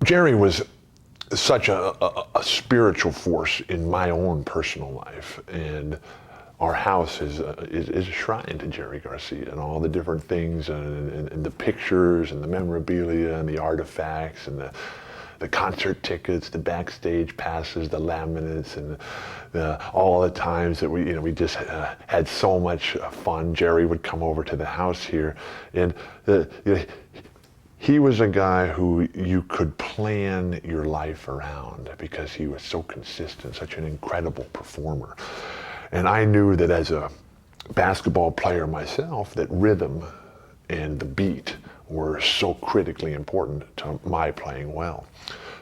Jerry was such a spiritual force in my own personal life, and our house is a shrine to Jerry Garcia and all the different things and the pictures and the memorabilia and the artifacts and the concert tickets, the backstage passes, the laminates, and all the times that we just had so much fun. Jerry would come over to the house here, and he was a guy who you could plan your life around because he was so consistent, such an incredible performer. And I knew that as a basketball player myself, that rhythm and the beat were so critically important to my playing well.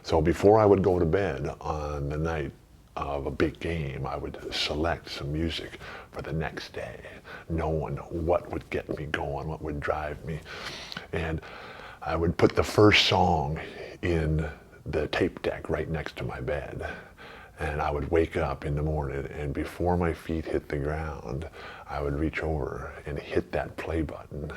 So before I would go to bed on the night of a big game, I would select some music for the next day, knowing what would get me going, what would drive me. And I would put the first song in the tape deck right next to my bed. And I would wake up in the morning, and before my feet hit the ground, I would reach over and hit that play button,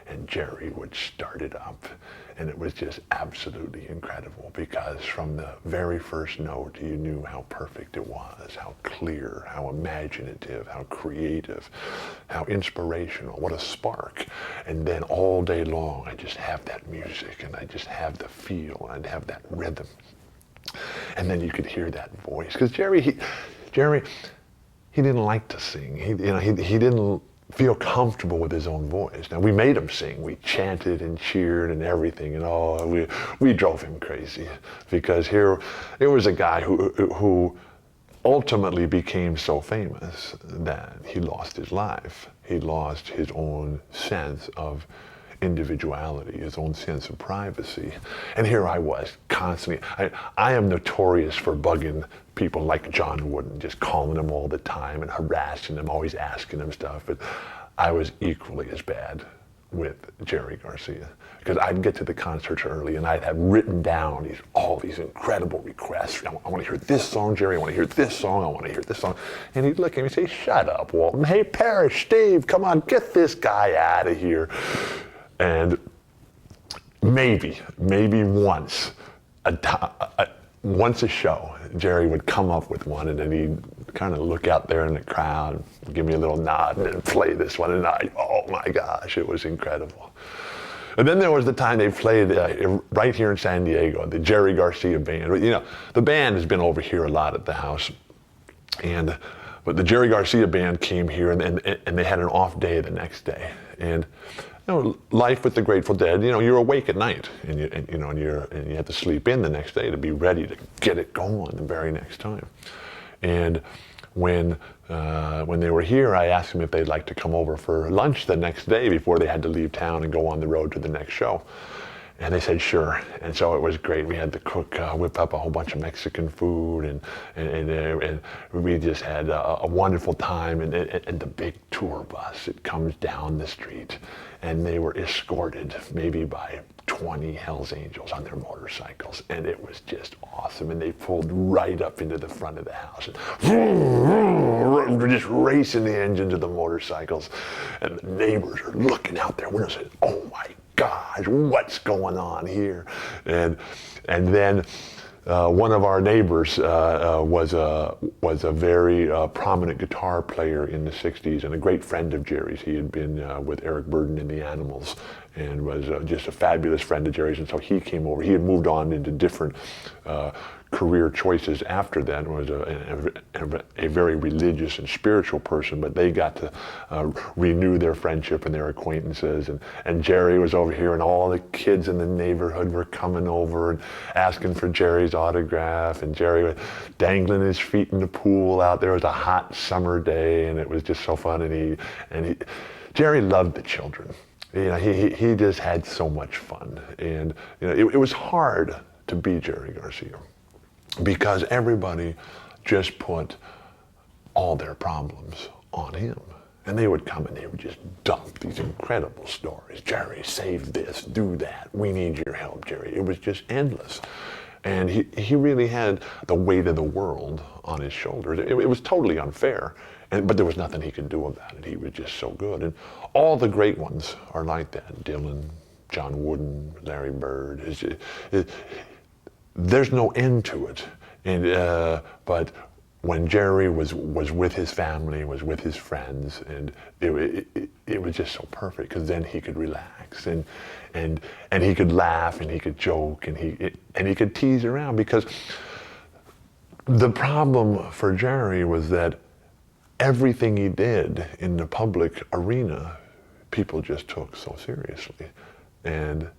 and Jerry would start it up. And it was just absolutely incredible, because from the very first note, you knew how perfect it was, how clear, how imaginative, how creative, how inspirational, what a spark. And then all day long, I just have that music, and I just have the feel, and I'd have that rhythm. And then you could hear that voice, because Jerry, he didn't like to sing. He didn't feel comfortable with his own voice. Now, we made him sing. We chanted and cheered and everything, and we drove him crazy, because here was a guy who ultimately became so famous that he lost his life. He lost his own sense of individuality, his own sense of privacy. And here I was constantly, I am notorious for bugging people like John Wooden, just calling them all the time and harassing them, always asking them stuff. But I was equally as bad with Jerry Garcia, because I'd get to the concerts early and I'd have written down all these incredible requests. I want to hear this song, Jerry. I want to hear this song. I want to hear this song. And he'd look at me and say, "Shut up, Walton. Hey, Parrish, Steve, come on, get this guy out of here." And maybe once a show, Jerry would come up with one, and then he'd kind of look out there in the crowd, give me a little nod, and then play this one. And oh my gosh, it was incredible. And then there was the time they played right here in San Diego, the Jerry Garcia Band. You know, the band has been over here a lot at the house, but the Jerry Garcia Band came here, and they had an off day the next day. And life with the Grateful Dead, you're awake at night, and you have to sleep in the next day to be ready to get it going the very next time. And when they were here, I asked them if they'd like to come over for lunch the next day before they had to leave town and go on the road to the next show. And they said sure, and so it was great. We had the cook whip up a whole bunch of Mexican food, and we just had a wonderful time. And the big tour bus, it comes down the street, and they were escorted maybe by 20 Hells Angels on their motorcycles, and it was just awesome. And they pulled right up into the front of the house, and just racing the engines of the motorcycles, and the neighbors are looking out their windows and saying, "Oh my gosh, what's going on here?" And then one of our neighbors was a very prominent guitar player in the 60s and a great friend of Jerry's. He had been with Eric Burdon and the Animals, and was just a fabulous friend of Jerry's. And so he came over. He had moved on into different career choices after that, and was a very religious and spiritual person, but they got to renew their friendship and their acquaintances. And Jerry was over here, and all the kids in the neighborhood were coming over and asking for Jerry's autograph, and Jerry was dangling his feet in the pool out there. It was a hot summer day, and it was just so fun. And Jerry loved the children. He just had so much fun. And it was hard to be Jerry Garcia, because everybody just put all their problems on him. And they would come and they would just dump these incredible stories. "Jerry, save this, do that. We need your help, Jerry." It was just endless. And he really had the weight of the world on his shoulders. It was totally unfair, but there was nothing he could do about it. He was just so good. And all the great ones are like that. Dylan, John Wooden, Larry Bird. there's no end to it. And but when Jerry was with his family, was with his friends, and it was just so perfect, because then he could relax and he could laugh and he could joke and he could tease around, because the problem for Jerry was that everything he did in the public arena, people just took so seriously. And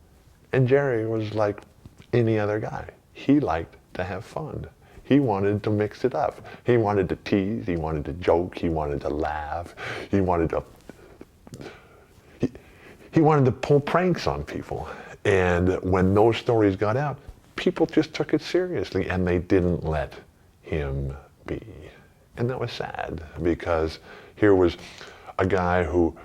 Jerry was like any other guy. He liked to have fun. He wanted to mix it up. He wanted to tease, he wanted to joke, he wanted to laugh, he wanted to pull pranks on people. And when those stories got out, people just took it seriously, and they didn't let him be. And that was sad, because here was a guy who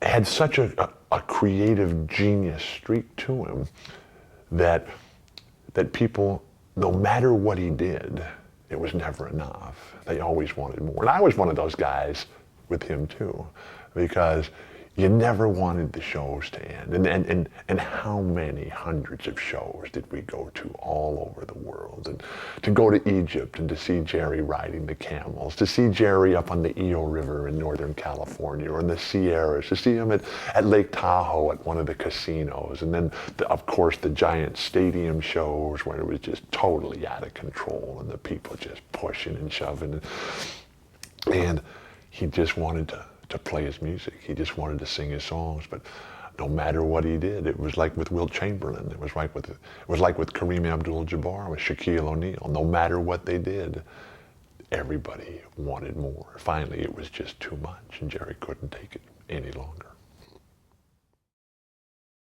had such a creative genius streak to him that people, no matter what he did, it was never enough. They always wanted more. And I was one of those guys with him too, because you never wanted the shows to end. And how many hundreds of shows did we go to all over the world? And to go to Egypt and to see Jerry riding the camels, to see Jerry up on the Eo River in Northern California, or in the Sierras, to see him at Lake Tahoe at one of the casinos. And then, of course, the giant stadium shows where it was just totally out of control and the people just pushing and shoving. And he just wanted to play his music. He just wanted to sing his songs, but no matter what he did, it was like with Wilt Chamberlain. It was like with Kareem Abdul-Jabbar, with Shaquille O'Neal. No matter what they did, everybody wanted more. Finally, it was just too much, and Jerry couldn't take it any longer.